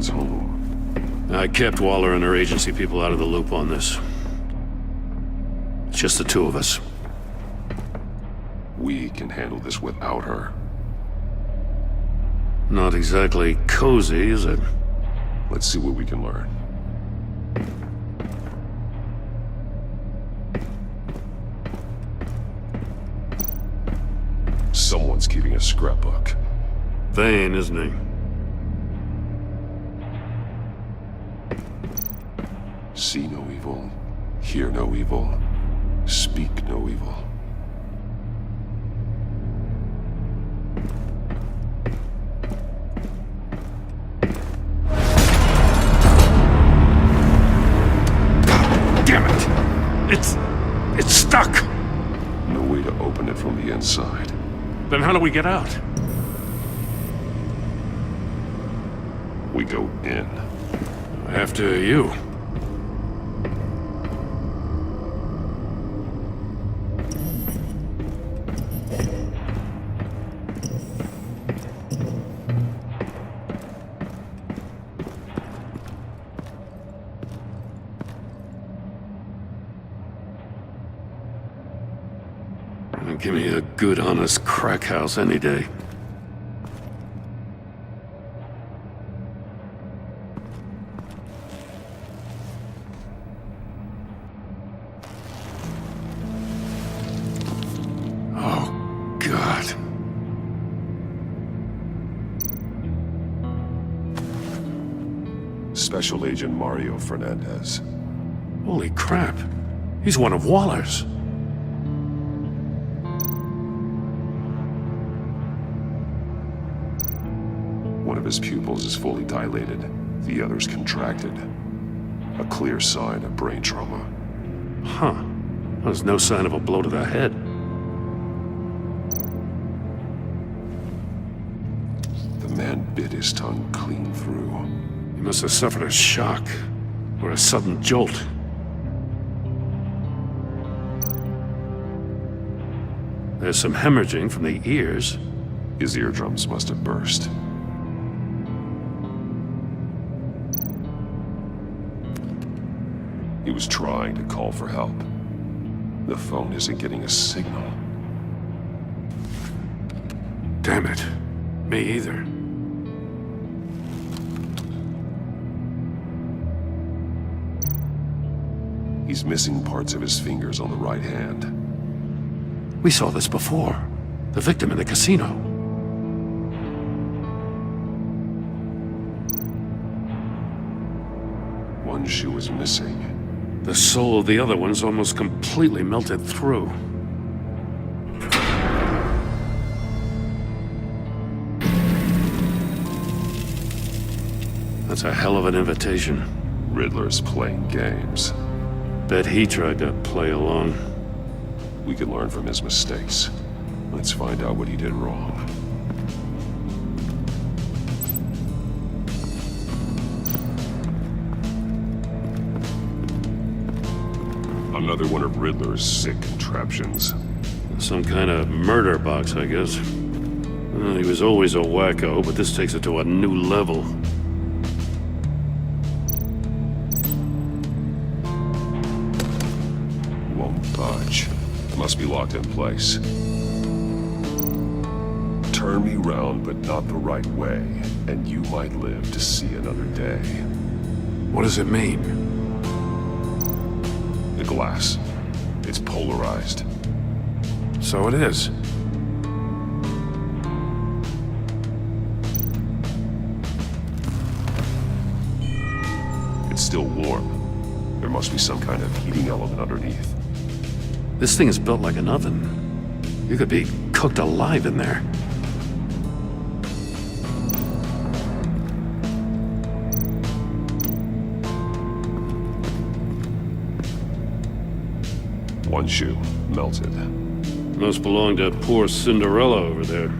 one's home. I kept Waller and her agency people out of the loop on this. It's just the two of us. We can handle this without her. Not exactly cozy, is it? Let's see what we can learn. Someone's keeping a scrapbook. Vain, isn't he? See no evil, hear no evil, speak no evil. Damn it! It's stuck! No way to open it from the inside. Then how do we get out? We go in. After you. Give me a good, honest crack house any day. Oh, God. Special Agent Mario Fernandez. Holy crap. He's one of Waller's. One of his pupils is fully dilated, the other's contracted. A clear sign of brain trauma. Huh. There's no sign of a blow to the head. The man bit his tongue clean through. He must have suffered a shock, or a sudden jolt. There's some hemorrhaging from the ears. His eardrums must have burst. He was trying to call for help. The phone isn't getting a signal. Damn it. Me either. He's missing parts of his fingers on the right hand. We saw this before. The victim in the casino. One shoe is missing. The soul of the other one's almost completely melted through. That's a hell of an invitation. Riddler's playing games. Bet he tried to play along. We can learn from his mistakes. Let's find out what he did wrong. Another one of Riddler's sick contraptions. Some kind of murder box, I guess. Well, he was always a wacko, but this takes it to a new level. Won't budge. Must be locked in place. Turn me round, but not the right way, and you might live to see another day. What does it mean? The glass. It's polarized. So it is. It's still warm. There must be some kind of heating element underneath. This thing is built like an oven. You could be cooked alive in there. One shoe, melted. Must belong to poor Cinderella over there.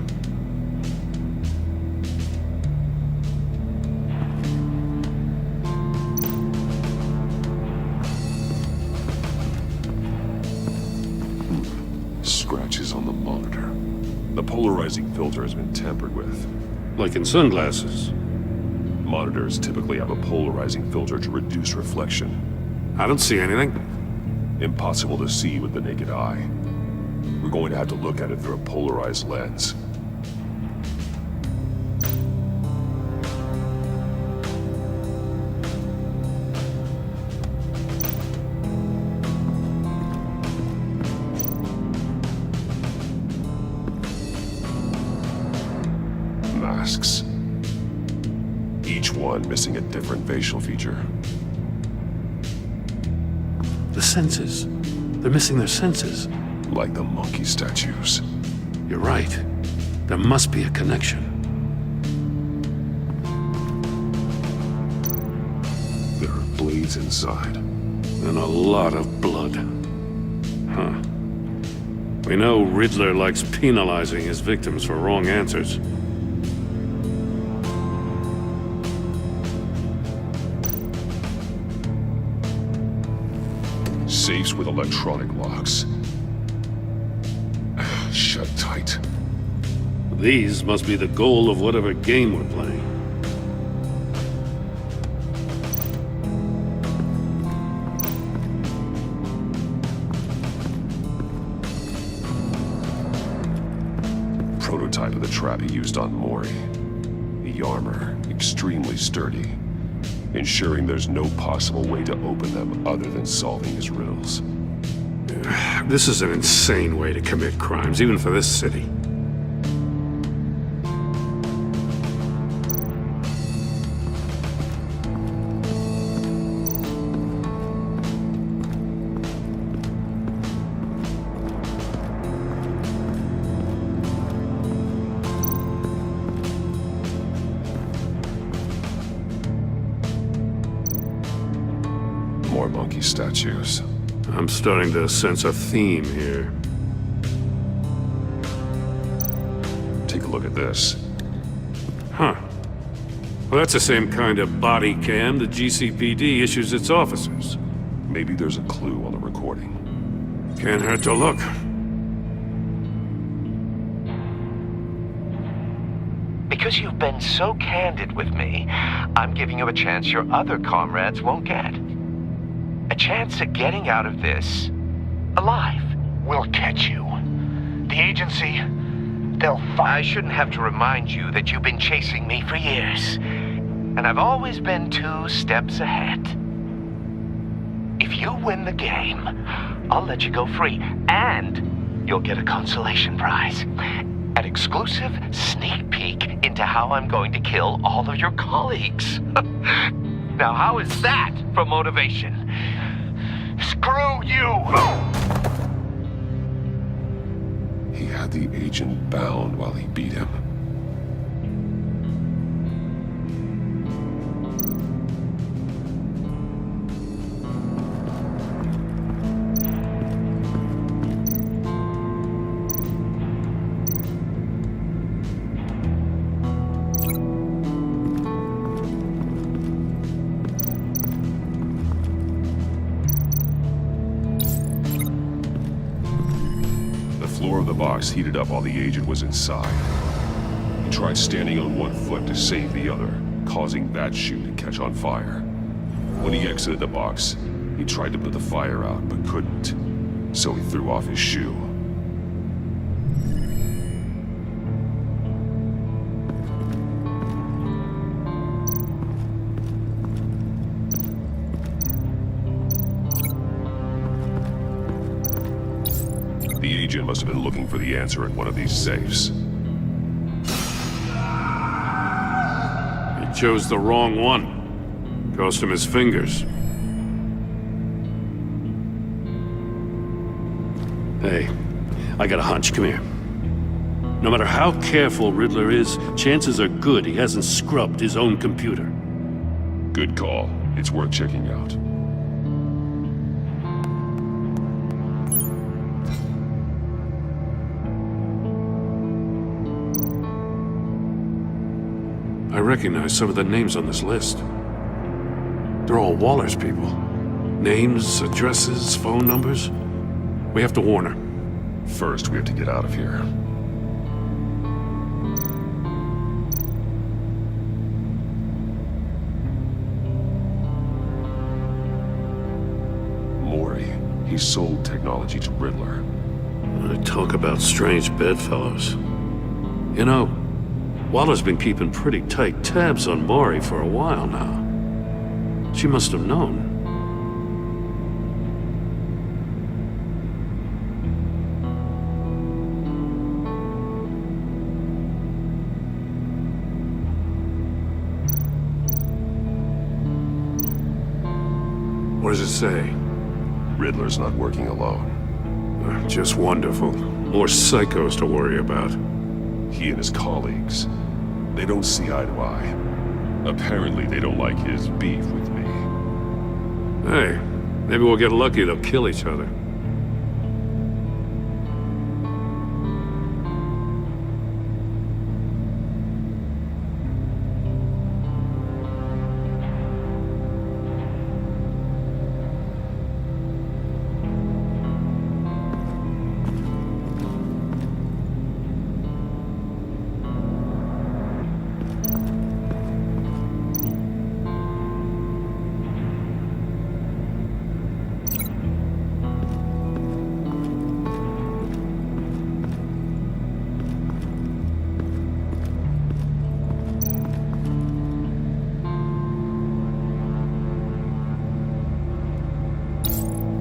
Scratches on the monitor. The polarizing filter has been tampered with. Like in sunglasses. Monitors typically have a polarizing filter to reduce reflection. I don't see anything. Impossible to see with the naked eye. We're going to have to look at it through a polarized lens. Masks. Each one missing a different facial feature. The senses. They're missing their senses. Like the monkey statues. You're right. There must be a connection. There are blades inside. And a lot of blood. Huh. We know Riddler likes penalizing his victims for wrong answers. Safes with electronic locks. Shut tight. These must be the goal of whatever game we're playing. Prototype of the trap he used on Mori. The armor, extremely sturdy, ensuring there's no possible way to open them other than solving his riddles. This is an insane way to commit crimes, even for this city. More monkey statues. I'm starting to sense a theme here. Take a look at this. Huh. Well, that's the same kind of body cam the GCPD issues its officers. Maybe there's a clue on the recording. Can't hurt to look. Because you've been so candid with me, I'm giving you a chance your other comrades won't get. A chance at getting out of this alive. We'll catch you. The agency, they'll I find... shouldn't have to remind you that you've been chasing me for years. And I've always been 2 steps ahead. If you win the game, I'll let you go free. And you'll get a consolation prize. An exclusive sneak peek into how I'm going to kill all of your colleagues. Now, how is that for motivation? Screw you! He had the agent bound while he beat him. The floor of the box heated up while the agent was inside. He tried standing on one foot to save the other, causing that chute to catch on fire. When he exited the box, he tried to put the fire out, but couldn't. So he threw off his shoe. The agent must have been looking for the answer in one of these safes. He chose the wrong one. Cost him his fingers. Hey, I got a hunch. Come here. No matter how careful Riddler is, chances are good he hasn't scrubbed his own computer. Good call. It's worth checking out. I recognize some of the names on this list. They're all Waller's people. Names, addresses, phone numbers. We have to warn her. First, we have to get out of here. He sold technology to Riddler. Talk about strange bedfellows. You know, Waller's been keeping pretty tight tabs on Maury for a while now. She must have known. What does it say? Riddler's not working alone. Just wonderful. More psychos to worry about. He and his colleagues, they don't see eye to eye. Apparently they don't like his beef with me. Hey, maybe we'll get lucky they'll kill each other.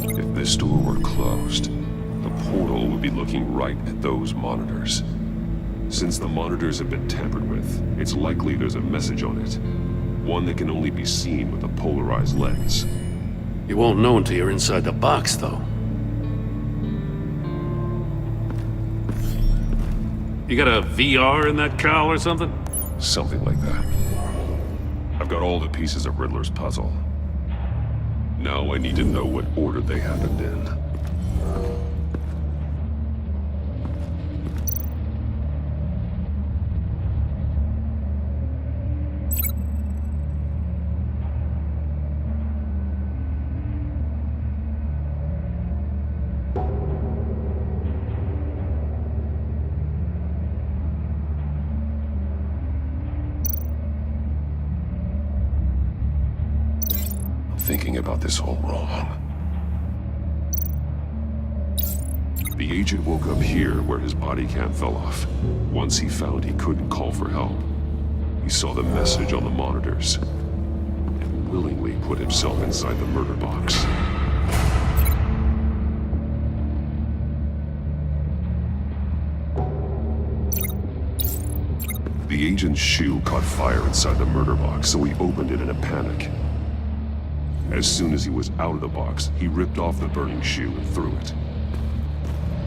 If this door were closed, the portal would be looking right at those monitors. Since the monitors have been tampered with, it's likely there's a message on it. One that can only be seen with a polarized lens. You won't know until you're inside the box, though. You got a VR in that cowl or something? Something like that. I've got all the pieces of Riddler's puzzle. Now I need to know what order they happened in. Thinking about this all wrong. The agent woke up here where his body cam fell off. Once he found he couldn't call for help, he saw the message on the monitors and willingly put himself inside the murder box. The agent's shoe caught fire inside the murder box, so he opened it in a panic. As soon as he was out of the box, he ripped off the burning shoe and threw it.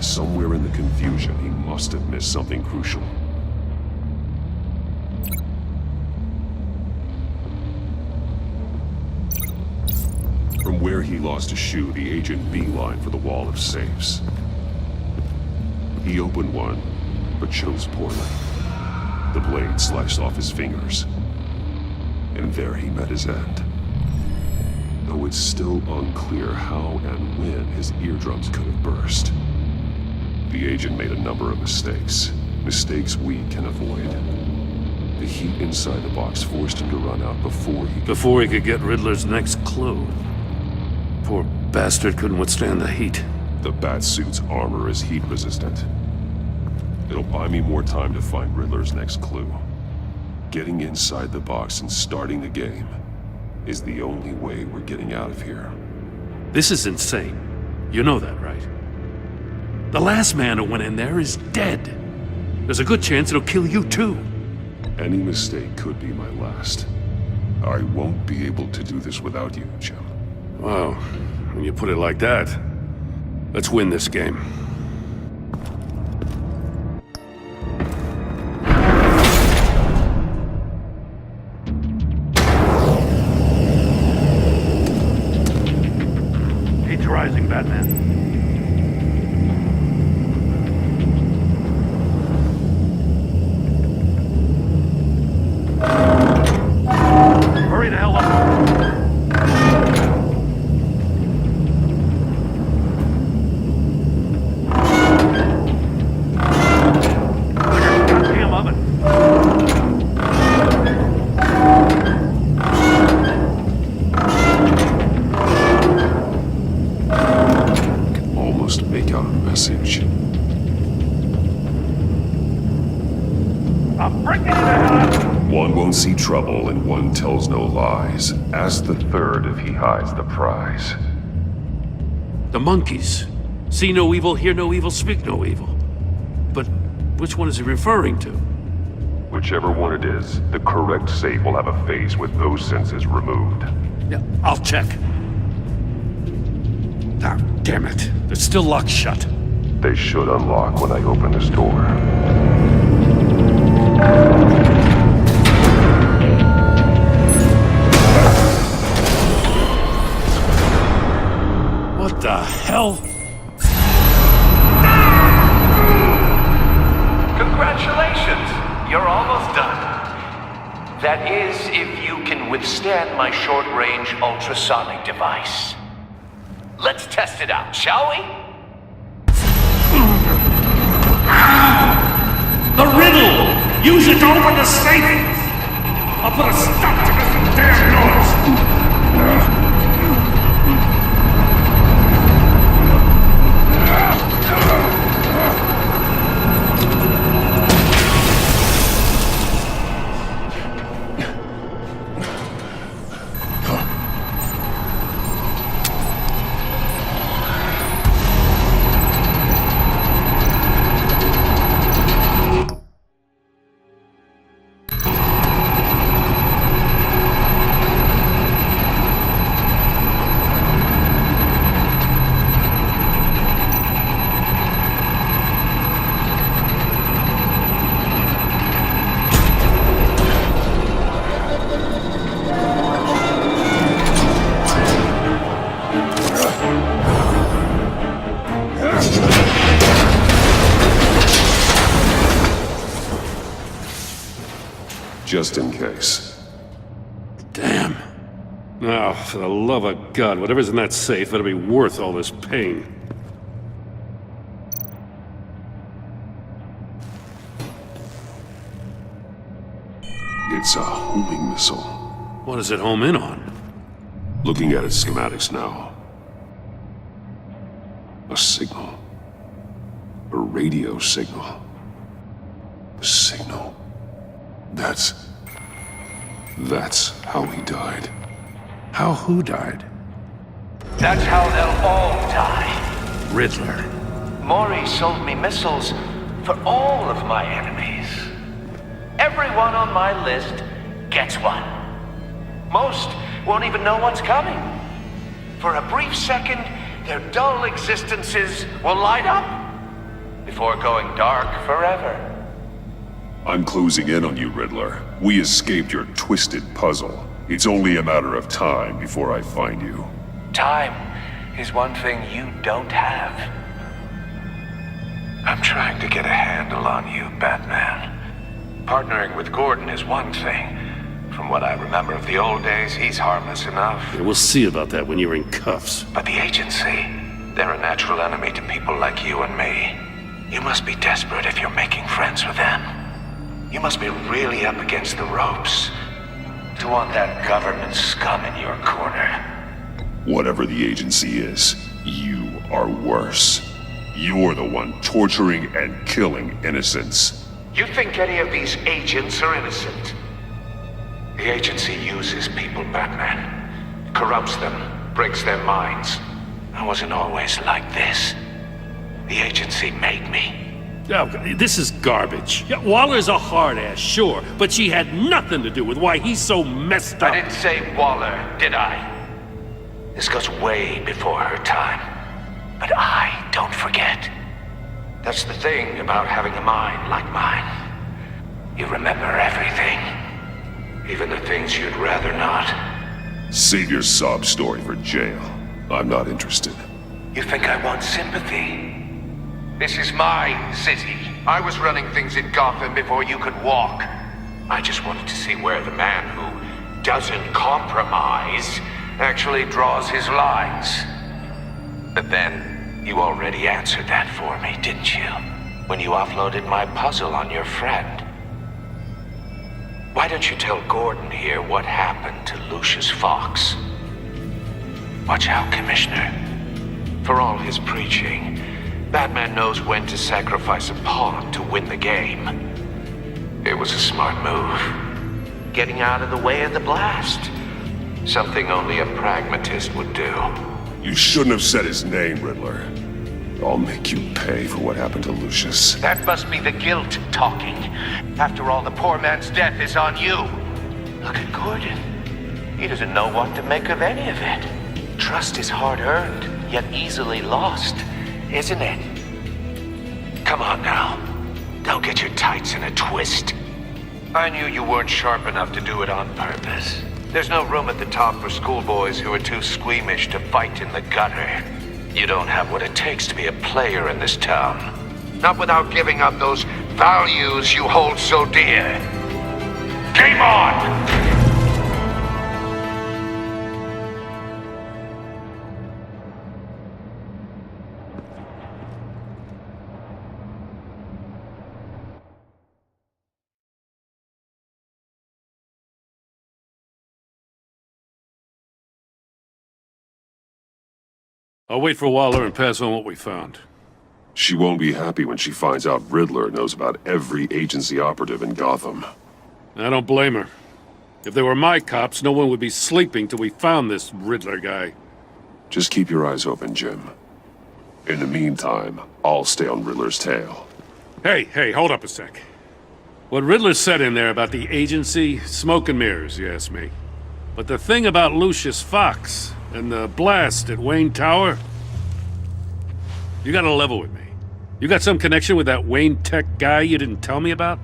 Somewhere in the confusion, he must have missed something crucial. From where he lost a shoe, the agent beelined for the wall of safes. He opened one, but chose poorly. The blade sliced off his fingers. And there he met his end. Though it's still unclear how and when his eardrums could have burst. The agent made a number of mistakes. Mistakes we can avoid. The heat inside the box forced him to run out before he could get Riddler's next clue. Poor bastard couldn't withstand the heat. The Batsuit's armor is heat resistant. It'll buy me more time to find Riddler's next clue. Getting inside the box and starting the game is the only way we're getting out of here. This is insane. You know that, right? The last man who went in there is dead. There's a good chance it'll kill you too. Any mistake could be my last. I won't be able to do this without you, Jim. Well, when you put it like that, let's win this game. Rising, Batman. Hurry the hell up. One won't see trouble and one tells no lies. Ask the third if he hides the prize. The monkeys. See no evil, hear no evil, speak no evil. But which one is he referring to? Whichever one it is, the correct save will have a phase with those senses removed. Yeah, I'll check. Ah, damn it. They're still locked shut. They should unlock when I open this door. What the hell? Congratulations! You're almost done. That is, if you can withstand my short-range ultrasonic device. Let's test it out, shall we? The riddle! Use it to open the safe! I'll put a stop to this damn noise! Just in case. Damn. Oh, for the love of God, whatever's in that safe better be worth all this pain. It's a homing missile. What does it home in on? Looking at its schematics now. A signal. A radio signal. A signal. That's how he died. How who died? That's how they'll all die. Riddler. Maury sold me missiles for all of my enemies. Everyone on my list gets one. Most won't even know what's coming. For a brief second, their dull existences will light up before going dark forever. I'm closing in on you, Riddler. We escaped your twisted puzzle. It's only a matter of time before I find you. Time is one thing you don't have. I'm trying to get a handle on you, Batman. Partnering with Gordon is one thing. From what I remember of the old days, he's harmless enough. Yeah, we'll see about that when you're in cuffs. But the agency, they're a natural enemy to people like you and me. You must be desperate if you're making friends with them. You must be really up against the ropes to want that government scum in your corner. Whatever the agency is, you are worse. You're the one torturing and killing innocents. You think any of these agents are innocent? The agency uses people, Batman. Corrupts them, breaks their minds. I wasn't always like this. The agency made me. Oh, this is garbage. Yeah, Waller's a hard ass, sure, but she had nothing to do with why he's so messed up. I didn't say Waller, did I? This goes way before her time. But I don't forget. That's the thing about having a mind like mine. You remember everything. Even the things you'd rather not. Save your sob story for jail. I'm not interested. You think I want sympathy? This is my city. I was running things in Gotham before you could walk. I just wanted to see where the man who doesn't compromise actually draws his lines. But then, you already answered that for me, didn't you? When you offloaded my puzzle on your friend. Why don't you tell Gordon here what happened to Lucius Fox? Watch out, Commissioner. For all his preaching, Batman knows when to sacrifice a pawn to win the game. It was a smart move. Getting out of the way of the blast. Something only a pragmatist would do. You shouldn't have said his name, Riddler. I'll make you pay for what happened to Lucius. That must be the guilt talking. After all, the poor man's death is on you. Look at Gordon. He doesn't know what to make of any of it. Trust is hard-earned, yet easily lost, isn't it? Come on now. Don't get your tights in a twist. I knew you weren't sharp enough to do it on purpose. There's no room at the top for schoolboys who are too squeamish to fight in the gutter. You don't have what it takes to be a player in this town. Not without giving up those values you hold so dear. Game on! I'll wait for Waller and pass on what we found. She won't be happy when she finds out Riddler knows about every agency operative in Gotham. I don't blame her. If they were my cops, no one would be sleeping till we found this Riddler guy. Just keep your eyes open, Jim. In the meantime, I'll stay on Riddler's tail. Hey, hold up a sec. What Riddler said in there about the agency, smoke and mirrors, you ask me. But the thing about Lucius Fox and the blast at Wayne Tower, you gotta level with me. You got some connection with that Wayne Tech guy you didn't tell me about?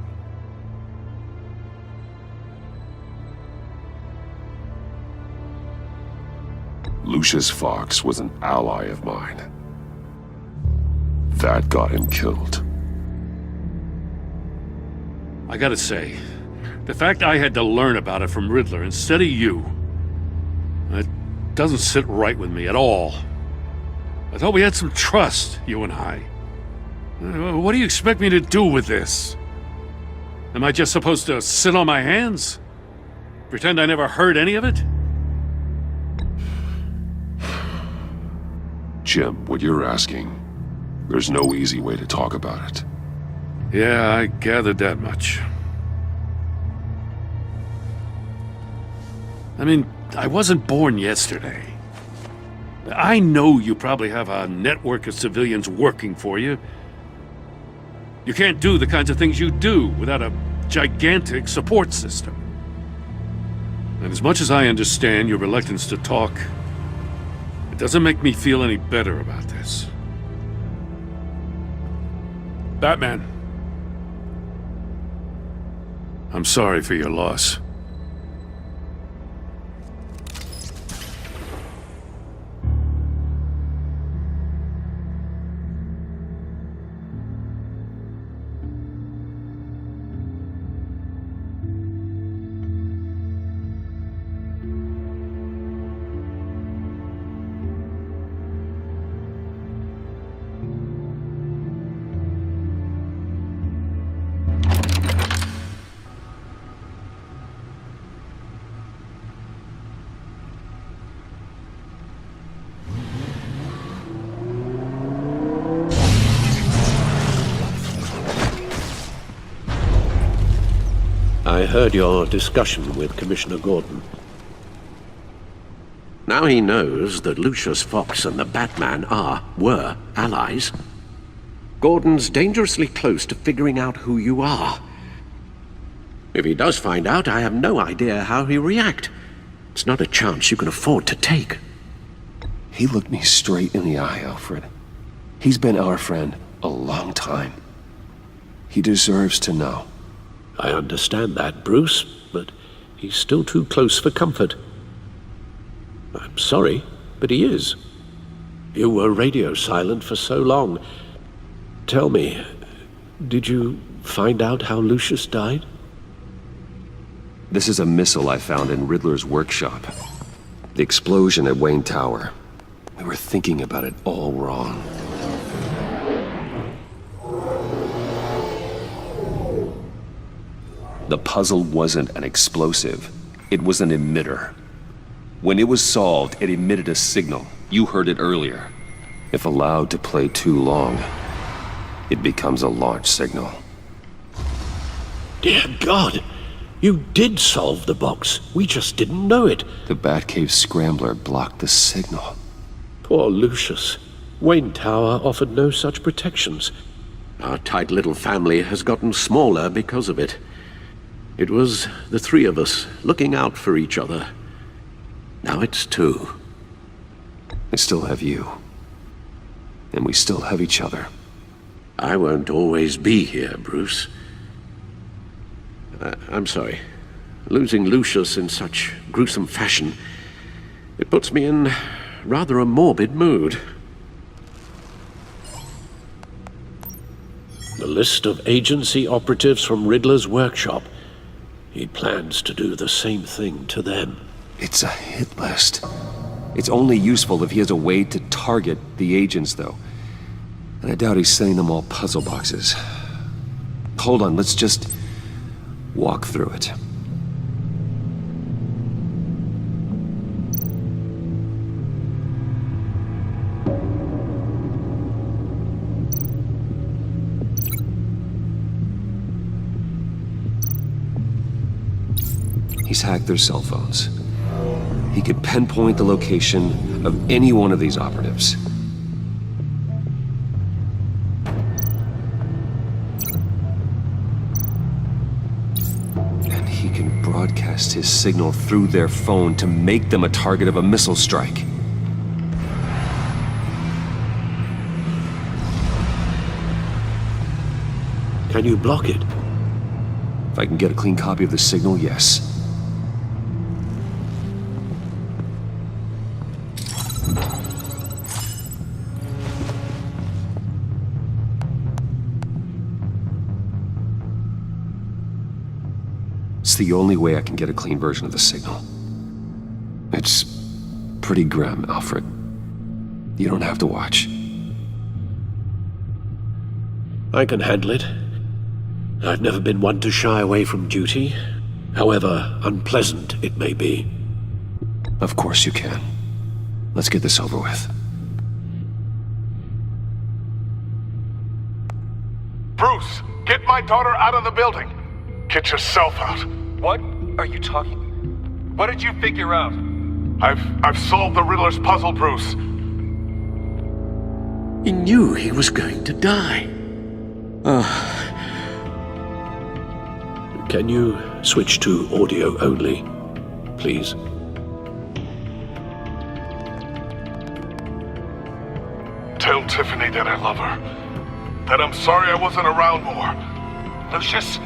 Lucius Fox was an ally of mine. That got him killed. I gotta say, the fact I had to learn about it from Riddler instead of you, it doesn't sit right with me at all. I thought we had some trust, you and I. What do you expect me to do with this? Am I just supposed to sit on my hands? Pretend I never heard any of it? Jim, what you're asking, there's no easy way to talk about it. Yeah, I gathered that much. I mean, I wasn't born yesterday. I know you probably have a network of civilians working for you. You can't do the kinds of things you do without a gigantic support system. And as much as I understand your reluctance to talk, it doesn't make me feel any better about this. Batman, I'm sorry for your loss. I heard your discussion with Commissioner Gordon. Now he knows that Lucius Fox and the Batman were allies. Gordon's dangerously close to figuring out who you are. If he does find out, I have no idea how he'll react. It's not a chance you can afford to take. He looked me straight in the eye, Alfred. He's been our friend a long time. He deserves to know. I understand that, Bruce, but he's still too close for comfort. I'm sorry, but he is. You were radio silent for so long. Tell me, did you find out how Lucius died? This is a missile I found in Riddler's workshop. The explosion at Wayne Tower. We were thinking about it all wrong. The puzzle wasn't an explosive. It was an emitter. When it was solved, it emitted a signal. You heard it earlier. If allowed to play too long, it becomes a launch signal. Dear God! You did solve the box. We just didn't know it. The Batcave scrambler blocked the signal. Poor Lucius. Wayne Tower offered no such protections. Our tight little family has gotten smaller because of it. It was the three of us looking out for each other. Now it's two. I still have you. And we still have each other. I won't always be here, Bruce. I'm sorry. Losing Lucius in such gruesome fashion, it puts me in rather a morbid mood. The list of agency operatives from Riddler's workshop. He plans to do the same thing to them. It's a hit list. It's only useful if he has a way to target the agents, though. And I doubt he's sending them all puzzle boxes. Hold on, let's just walk through it. He's hacked their cell phones. He could pinpoint the location of any one of these operatives. And he can broadcast his signal through their phone to make them a target of a missile strike. Can you block it? If I can get a clean copy of the signal, yes. It's the only way I can get a clean version of the signal. It's pretty grim, Alfred. You don't have to watch. I can handle it. I've never been one to shy away from duty, however unpleasant it may be. Of course you can. Let's get this over with. Bruce, get my daughter out of the building. Get yourself out. What are you talking? What did you figure out? I've solved the Riddler's puzzle, Bruce. He knew he was going to die. Can you switch to audio only, please? Tell Tiffany that I love her. That I'm sorry I wasn't around more. Lucius?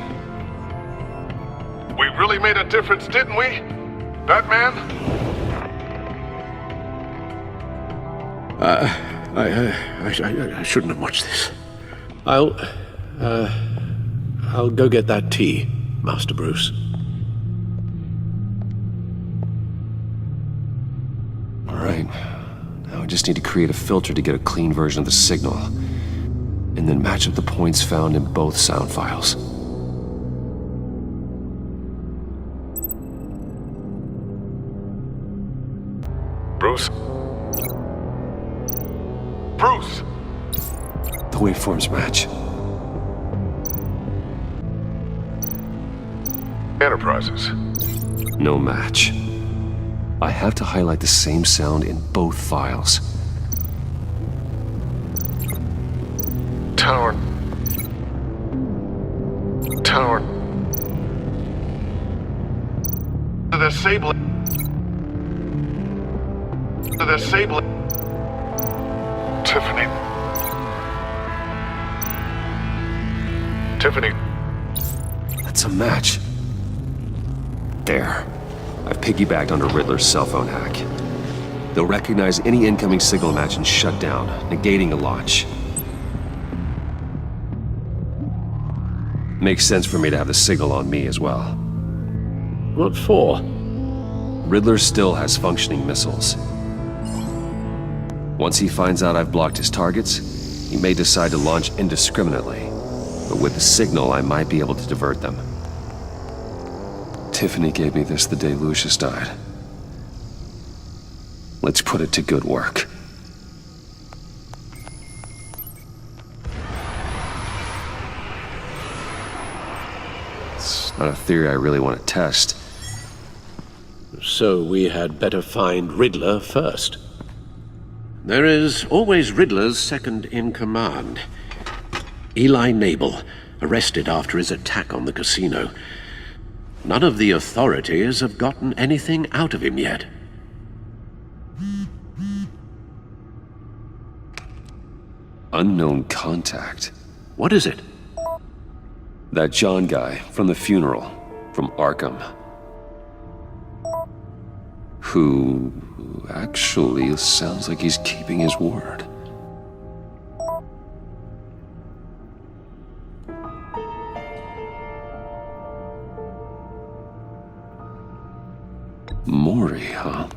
We really made a difference, didn't we? Batman? I shouldn't have watched this. I'll go get that tea, Master Bruce. All right. Now I just need to create a filter to get a clean version of the signal, and then match up the points found in both sound files. Bruce? Bruce! The waveforms match. Enterprises. No match. I have to highlight the same sound in both files. Tower. The sable. Tiffany. That's a match. There. I've piggybacked onto Riddler's cell phone hack. They'll recognize any incoming signal match and shut down, negating a launch. Makes sense for me to have the signal on me as well. What for? Riddler still has functioning missiles. Once he finds out I've blocked his targets, he may decide to launch indiscriminately. But with the signal, I might be able to divert them. Tiffany gave me this the day Lucius died. Let's put it to good work. Not a theory I really want to test. So we had better find Riddler first. There is always Riddler's second in command. Eli Nabel, arrested after his attack on the casino. None of the authorities have gotten anything out of him yet. Unknown contact. What is it? That John guy from the funeral, from Arkham. Who actually sounds like he's keeping his word. Maury, huh?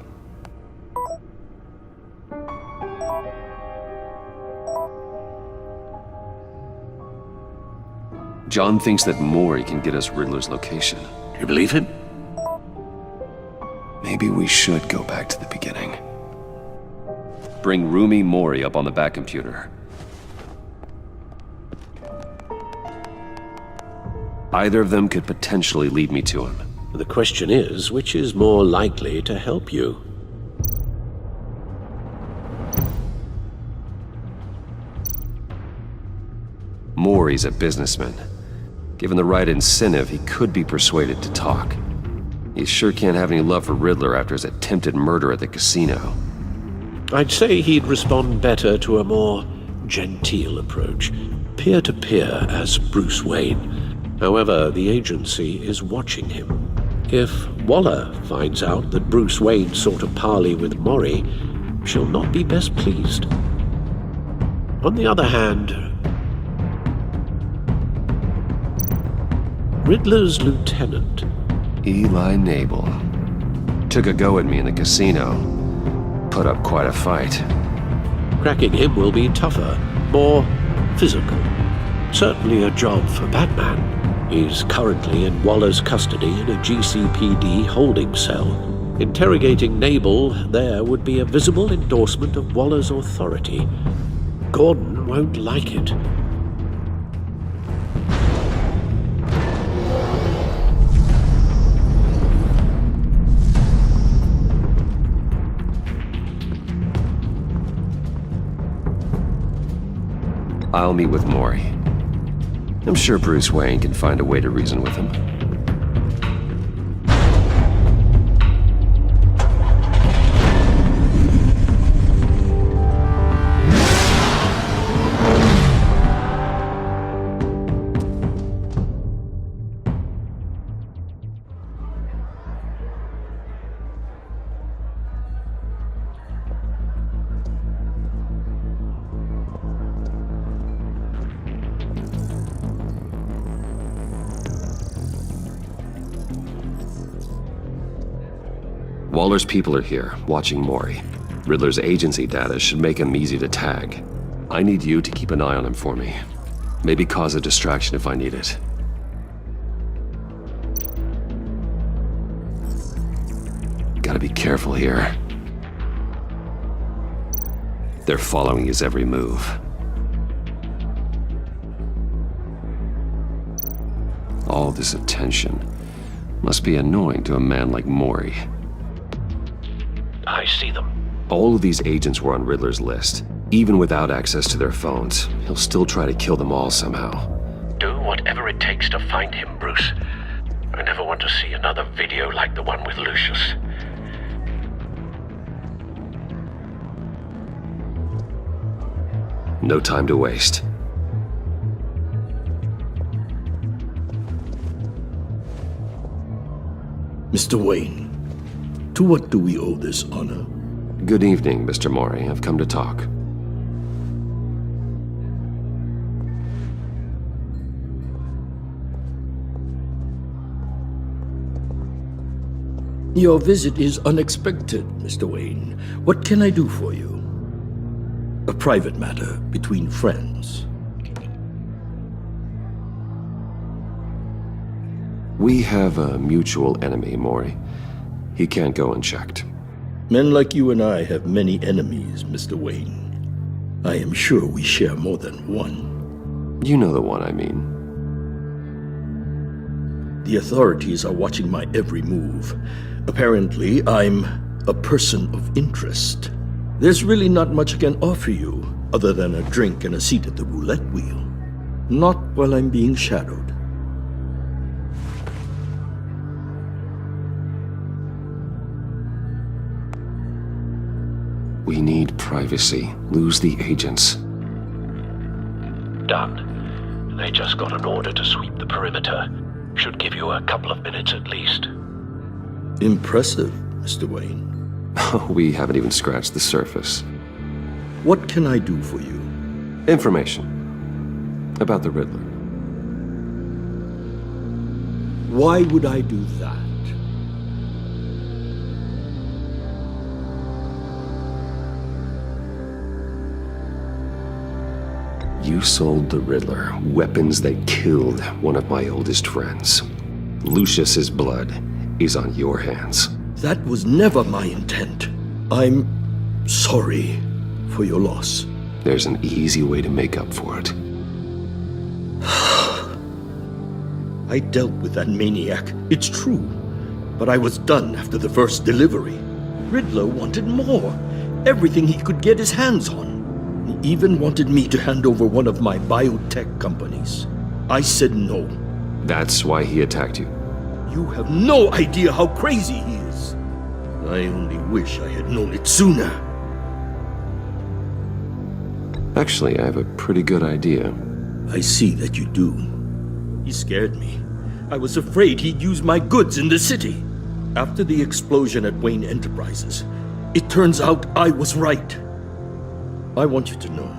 John thinks that Maury can get us Riddler's location. You believe him? Maybe we should go back to the beginning. Bring Roomy Maury up on the back computer. Either of them could potentially lead me to him. The question is, which is more likely to help you? Maury's a businessman. Given the right incentive, he could be persuaded to talk. He sure can't have any love for Riddler after his attempted murder at the casino. I'd say he'd respond better to a more genteel approach, peer-to-peer as Bruce Wayne. However, the agency is watching him. If Waller finds out that Bruce Wayne sought a parley with Maury, she'll not be best pleased. On the other hand, Riddler's lieutenant, Eli Nabel, took a go at me in the casino. Put up quite a fight. cracking him will be tougher, more physical. Certainly a job for Batman. He's currently in Waller's custody in a GCPD holding cell. Interrogating Nabel there would be a visible endorsement of Waller's authority. Gordon won't like it. I'll meet with Maury. I'm sure Bruce Wayne can find a way to reason with him. Waller's people are here, watching Maury. Riddler's agency data should make him easy to tag. I need you to keep an eye on him for me. Maybe cause a distraction if I need it. Gotta be careful here. They're following his every move. All this attention must be annoying to a man like Maury. I see them. All of these agents were on Riddler's list. Even without access to their phones, he'll still try to kill them all somehow. Do whatever it takes to find him, Bruce. I never want to see another video like the one with Lucius. No time to waste. Mr. Wayne, to what do we owe this honor? Good evening, Mr. Maury. I've come to talk. Your visit is unexpected, Mr. Wayne. What can I do for you? A private matter between friends. We have a mutual enemy, Maury. He can't go unchecked. Men like you and I have many enemies, Mr. Wayne. I am sure we share more than one. You know the one I mean. The authorities are watching my every move. Apparently, I'm a person of interest. There's really not much I can offer you, other than a drink and a seat at the roulette wheel. Not while I'm being shadowed. We need privacy. Lose the agents. Done. They just got an order to sweep the perimeter. Should give you a couple of minutes at least. Impressive, Mr. Wayne. We haven't even scratched the surface. What can I do for you? Information about the Riddler. Why would I do that? You sold the Riddler weapons that killed one of my oldest friends. Lucius's blood is on your hands. That was never my intent. I'm sorry for your loss. There's an easy way to make up for it. I dealt with that maniac, it's true. But I was done after the first delivery. Riddler wanted more. Everything he could get his hands on. He even wanted me to hand over one of my biotech companies. I said no. That's why he attacked you. You have no idea how crazy he is. I only wish I had known it sooner. Actually, I have a pretty good idea. I see that you do. He scared me. I was afraid he'd use my goods in the city. After the explosion at Wayne Enterprises, it turns out I was right. I want you to know,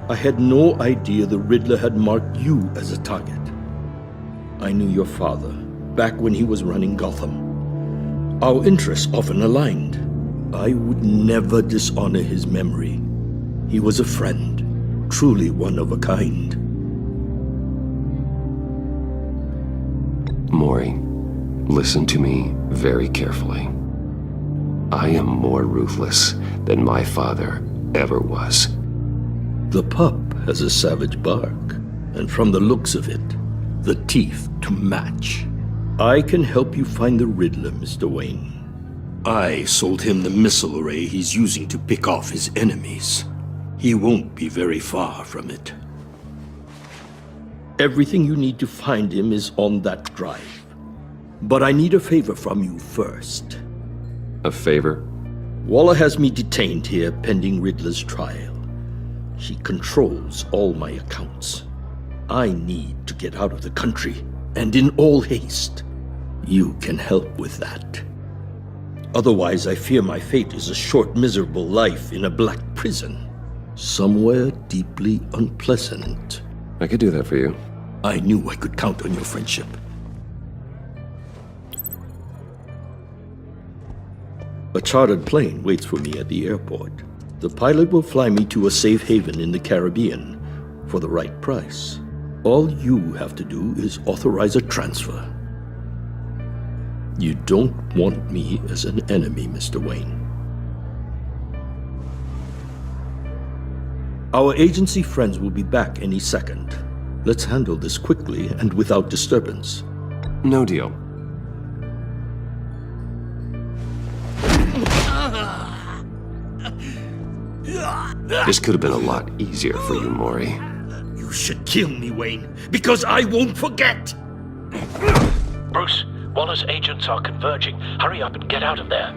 I had no idea the Riddler had marked you as a target. I knew your father back when he was running Gotham. Our interests often aligned. I would never dishonor his memory. He was a friend, truly one of a kind. Maury, listen to me very carefully. I am more ruthless than my father ever was. The pup has a savage bark, and from the looks of it, the teeth to match. I can help you find the Riddler, Mr. Wayne. I sold him the missile array he's using to pick off his enemies. He won't be very far from it. Everything you need to find him is on that drive. But I need a favor from you first. A favor? Waller has me detained here pending Riddler's trial. She controls all my accounts. I need to get out of the country, and in all haste. You can help with that. Otherwise, I fear my fate is a short, miserable life in a black prison. Somewhere deeply unpleasant. I could do that for you. I knew I could count on your friendship. A chartered plane waits for me at the airport. The pilot will fly me to a safe haven in the Caribbean for the right price. All you have to do is authorize a transfer. You don't want me as an enemy, Mr. Wayne. Our agency friends will be back any second. Let's handle this quickly and without disturbance. No deal. This could have been a lot easier for you, Maury. You should kill me, Wayne, because I won't forget! Bruce, Waller's agents are converging. Hurry up and get out of there.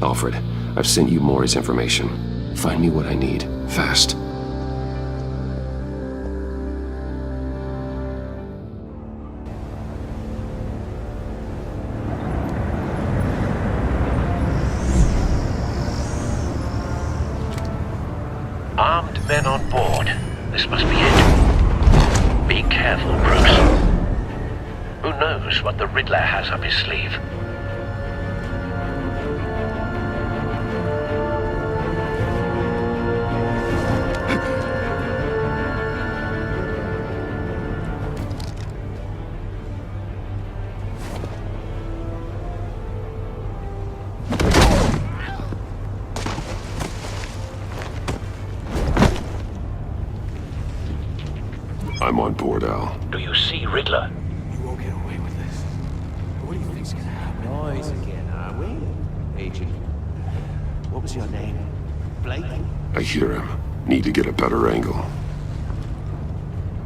Alfred, I've sent you Maury's information. Find me what I need, fast. Armed men on board. This must be it. Be careful, Bruce. Who knows what the Riddler has up his sleeve? I'm on board, Al. Do you see Riddler? You won't get away with this. What do you think's gonna happen? Noise again, are we? Agent, what was your name? Blake? I hear him. Need to get a better angle.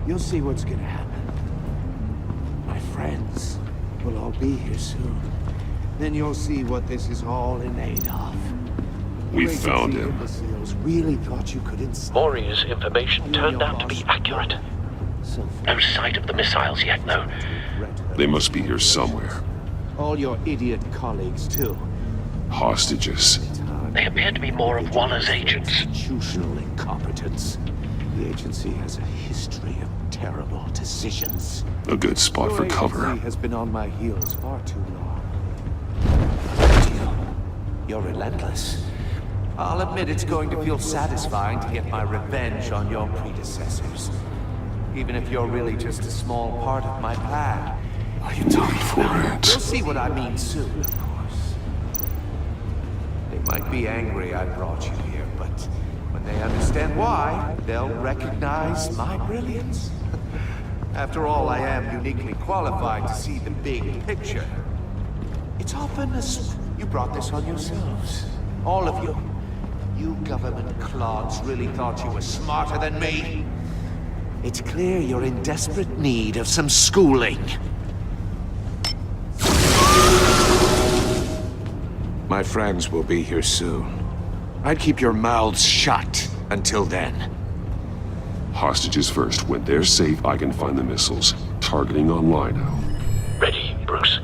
You'll see what's gonna happen. My friends will all be here soon. Then you'll see what this is all in aid of. We found him. Imbeciles really thought you could Maury's information turned out to be accurate. No sight of the missiles yet, though. They must be here somewhere. All your idiot colleagues, too. Hostages. They appear to be more of Waller's agents. Institutional incompetence. The agency has a history of terrible decisions. A good spot for cover. Your agency has been on my heels far too long. You're relentless. I'll admit it's going to feel satisfying to get my revenge on your predecessors. Even if you're really just a small part of my plan. Are you talking for it? You'll see what I mean soon, of course. They might be angry I brought you here, but when they understand why, they'll recognize my brilliance. After all, I am uniquely qualified to see the big picture. It's often you brought this on yourselves. All of you. You government clods really thought you were smarter than me. It's clear you're in desperate need of some schooling. My friends will be here soon. I'd keep your mouths shut until then. Hostages first. When they're safe, I can find the missiles. Targeting on Lino. Ready, Bruce?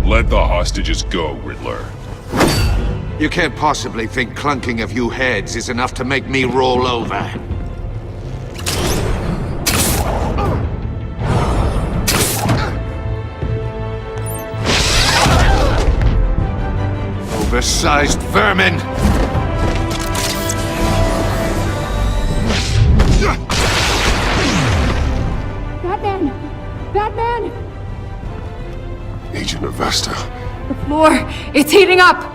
Let the hostages go, Riddler. You can't possibly think clunking a few heads is enough to make me roll over. Oversized vermin! Batman! Batman! Agent Avesta. The floor! It's heating up!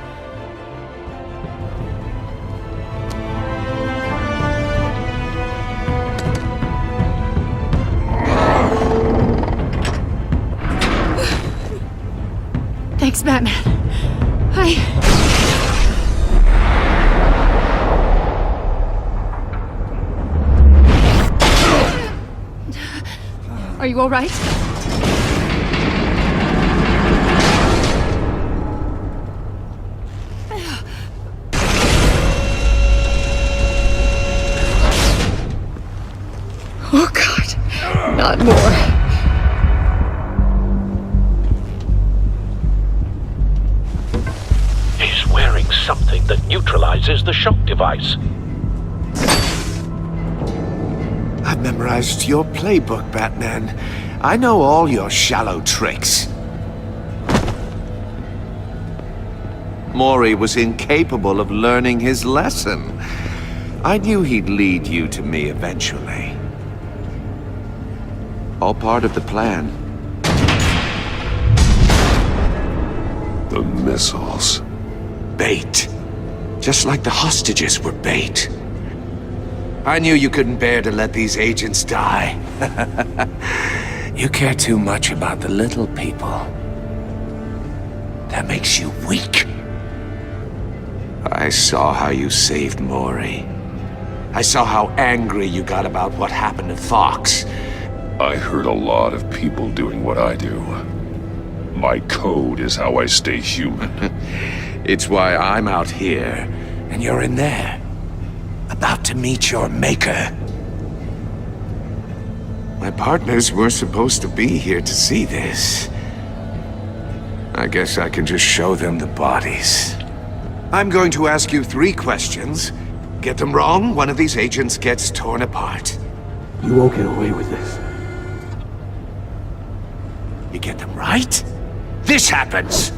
Thanks, Batman. Are you all right? Oh, God. Not more. He's wearing something that neutralizes the shock device. I've memorized your playbook, Batman. I know all your shallow tricks. Maury was incapable of learning his lesson. I knew he'd lead you to me eventually. All part of the plan. The missiles. Bait. Just like the hostages were bait. I knew you couldn't bear to let these agents die. You care too much about the little people. That makes you weak. I saw how you saved Maury. I saw how angry you got about what happened to Fox. I heard a lot of people doing what I do. My code is how I stay human. It's why I'm out here, and you're in there. About to meet your maker. My partners were supposed to be here to see this. I guess I can just show them the bodies. I'm going to ask you 3 questions. Get them wrong, one of these agents gets torn apart. You won't get away with this. You get them right, this happens!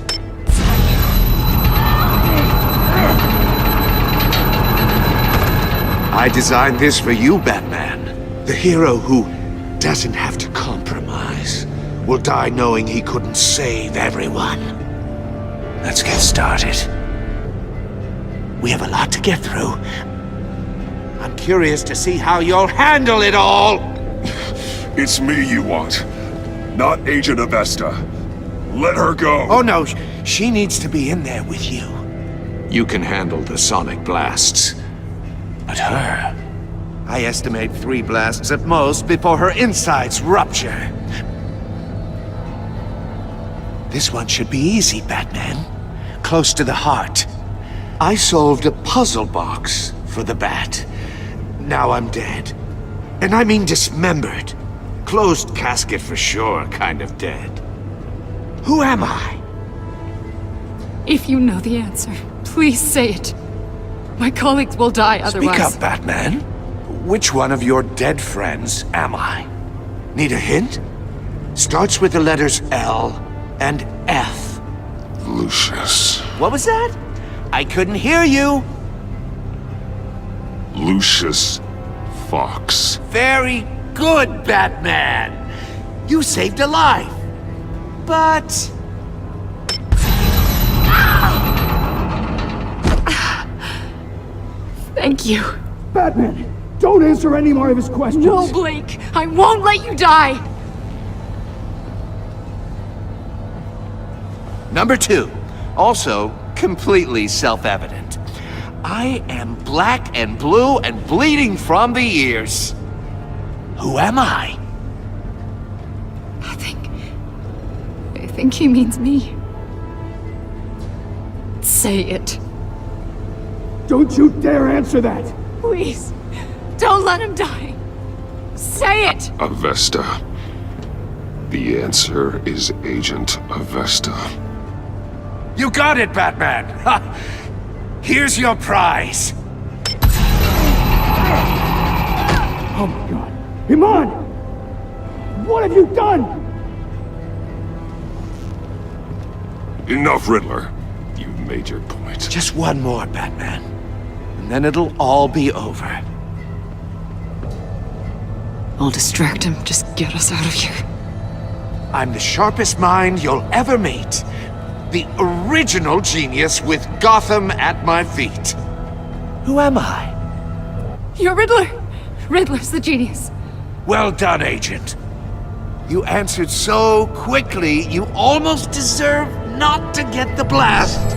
I designed this for you, Batman. The hero who doesn't have to compromise will die knowing he couldn't save everyone. Let's get started. We have a lot to get through. I'm curious to see how you'll handle it all. It's me you want, not Agent Avesta. Let her go. Oh no, she needs to be in there with you. You can handle the sonic blasts. But her... I estimate 3 blasts at most before her insides rupture. This one should be easy, Batman. Close to the heart. I solved a puzzle box for the Bat. Now I'm dead. And I mean dismembered. Closed casket for sure, kind of dead. Who am I? If you know the answer, please say it. My colleagues will die otherwise. Speak up, Batman. Which one of your dead friends am I? Need a hint? Starts with the letters L and F. Lucius. What was that? I couldn't hear you. Lucius Fox. Very good, Batman. You saved a life. But... Thank you. Batman, don't answer any more of his questions. No, Blake. I won't let you die. Number 2. Also, completely self-evident. I am black and blue and bleeding from the ears. Who am I? I think he means me. Say it. Don't you dare answer that! Please. Don't let him die. Say it! Avesta. The answer is Agent Avesta. You got it, Batman! Ha! Here's your prize! Oh my god. Iman! What have you done? Enough, Riddler. You've made your point. Just one more, Batman. And then it'll all be over. I'll distract him. Just get us out of here. I'm the sharpest mind you'll ever meet. The original genius with Gotham at my feet. Who am I? You're Riddler. Riddler's the genius. Well done, Agent. You answered so quickly, you almost deserve not to get the blast.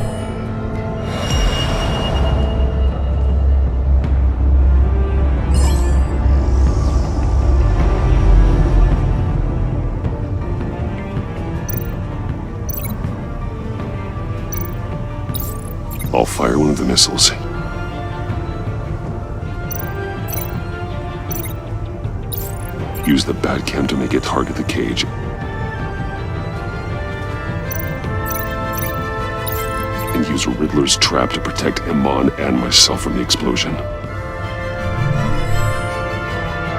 I'll fire one of the missiles. Use the Batcam to make it target the cage. And use Riddler's trap to protect Iman and myself from the explosion.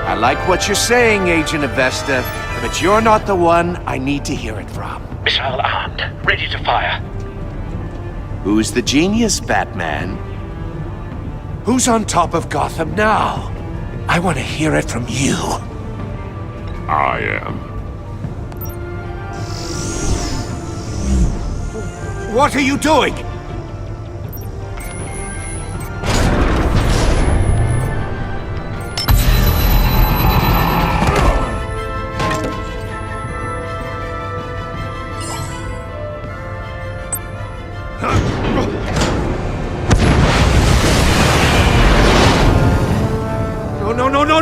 I like what you're saying, Agent Avesta, but you're not the one I need to hear it from. Missile armed, ready to fire. Who's the genius, Batman? Who's on top of Gotham now? I want to hear it from you. I am. What are you doing?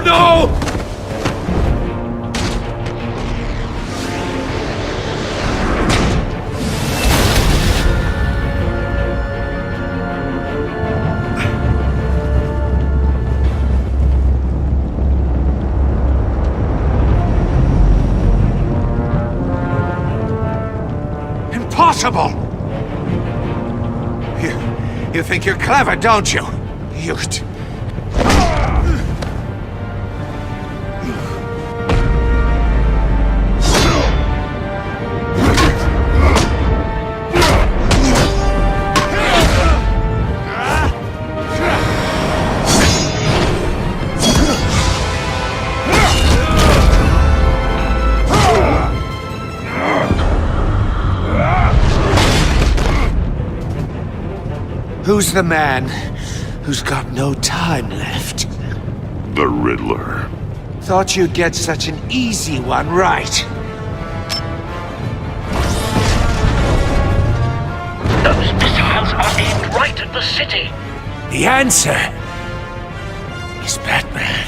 No! Impossible! You think you're clever, don't you? You... Who's the man who's got no time left? The Riddler. Thought you'd get such an easy one right. Those missiles are aimed right at the city. The answer is Batman.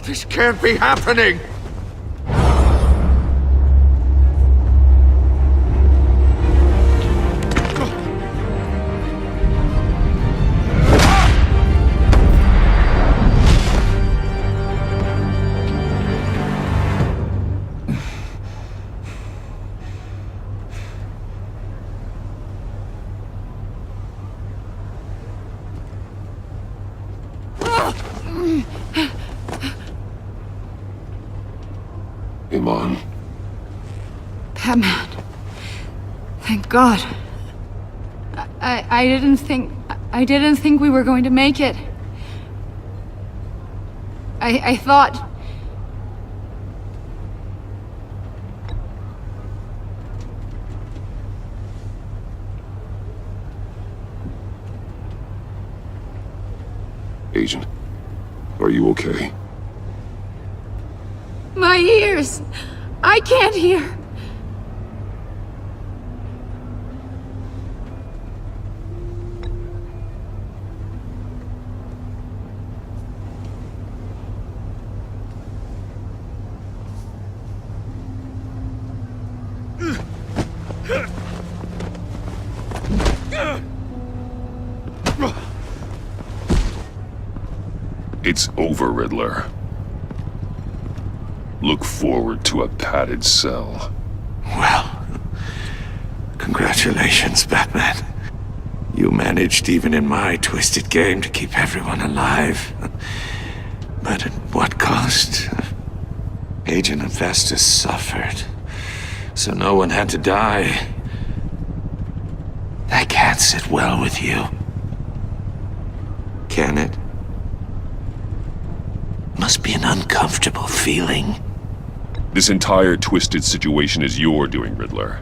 This can't be happening! Iman. Batman. Thank God. I didn't think we were going to make it. I thought... Agent, are you okay? My ears! I can't hear! It's over, Riddler. Look forward to a padded cell. Well, congratulations, Batman. You managed, even in my twisted game, to keep everyone alive. But at what cost? Agent Infestus suffered, so no one had to die. That can't sit well with you. Can it? Must be an uncomfortable feeling. This entire twisted situation is your doing, Riddler.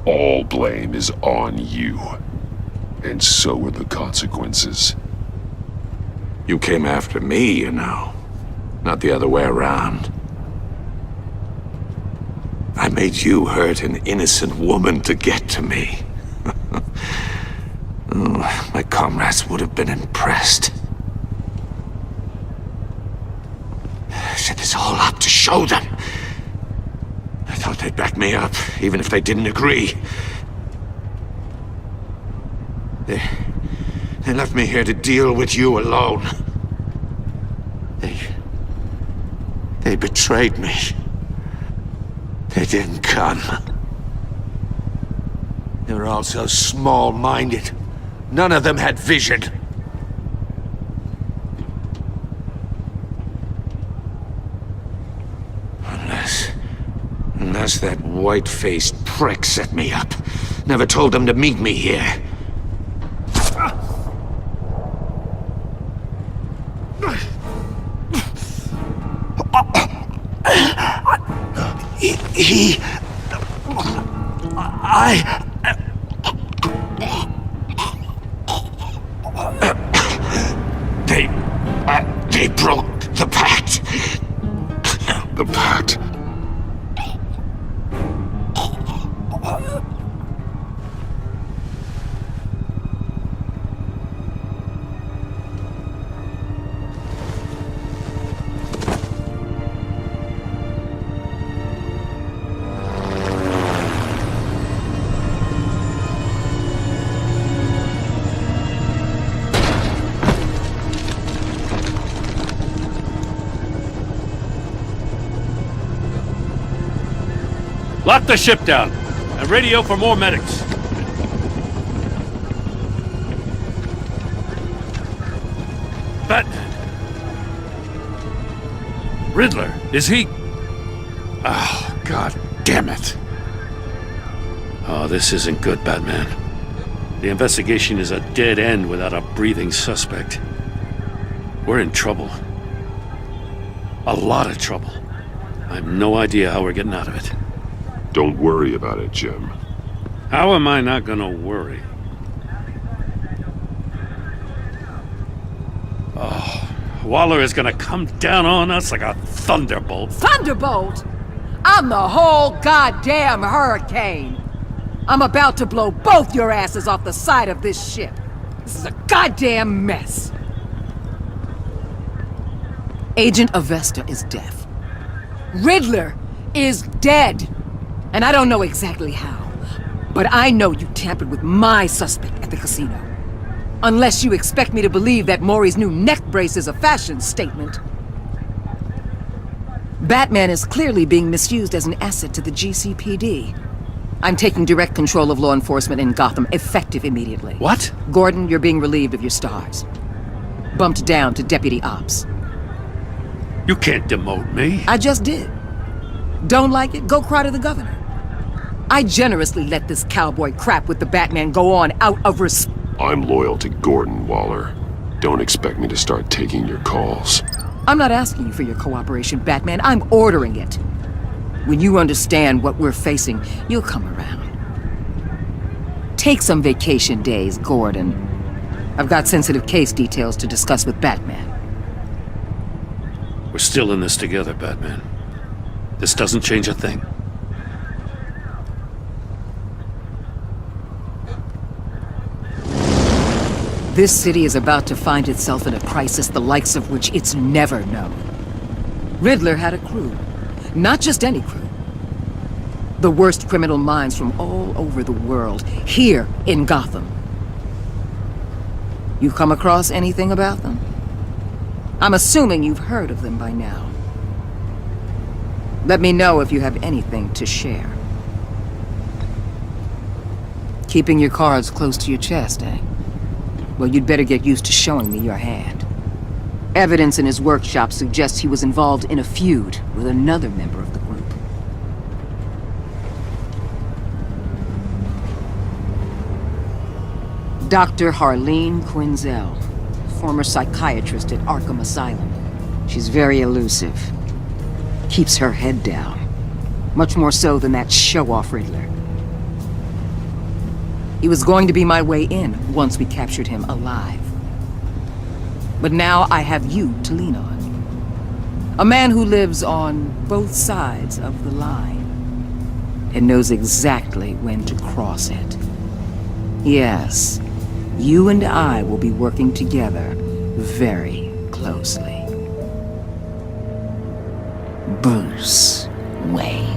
All blame is on you. And so are the consequences. You came after me, you know. Not the other way around. I made you hurt an innocent woman to get to me. Oh, my comrades would have been impressed. I set this all up to show them. I thought they'd back me up, even if they didn't agree. They left me here to deal with you alone. They betrayed me. They didn't come. They were all so small-minded. None of them had vision. Unless that white-faced prick set me up. Never told them to meet me here. They broke the pact. The pact? Lock the ship down and radio for more medics. Batman. Riddler, is he? Oh, God damn it. Oh, this isn't good, Batman. The investigation is a dead end without a breathing suspect. We're in trouble. A lot of trouble. I have no idea how we're getting out of it. Don't worry about it, Jim. How am I not gonna worry? Oh, Waller is gonna come down on us like a thunderbolt. Thunderbolt? I'm the whole goddamn hurricane. I'm about to blow both your asses off the side of this ship. This is a goddamn mess. Agent Avesta is deaf. Riddler is dead. And I don't know exactly how, but I know you tampered with my suspect at the casino. Unless you expect me to believe that Maury's new neck brace is a fashion statement. Batman is clearly being misused as an asset to the GCPD. I'm taking direct control of law enforcement in Gotham, effective immediately. What? Gordon, you're being relieved of your stars. Bumped down to Deputy Ops. You can't demote me. I just did. Don't like it? Go cry to the governor. I generously let this cowboy crap with the Batman go on out of respect. I'm loyal to Gordon, Waller. Don't expect me to start taking your calls. I'm not asking you for your cooperation, Batman. I'm ordering it. When you understand what we're facing, you'll come around. Take some vacation days, Gordon. I've got sensitive case details to discuss with Batman. We're still in this together, Batman. This doesn't change a thing. This city is about to find itself in a crisis the likes of which it's never known. Riddler had a crew. Not just any crew. The worst criminal minds from all over the world, here in Gotham. You come across anything about them? I'm assuming you've heard of them by now. Let me know if you have anything to share. Keeping your cards close to your chest, eh? Well, you'd better get used to showing me your hand. Evidence in his workshop suggests he was involved in a feud with another member of the group. Dr. Harleen Quinzel, former psychiatrist at Arkham Asylum. She's very elusive. Keeps her head down. Much more so than that show-off Riddler. He was going to be my way in once we captured him alive. But now I have you to lean on. A man who lives on both sides of the line and knows exactly when to cross it. Yes, you and I will be working together very closely. Bruce Wayne.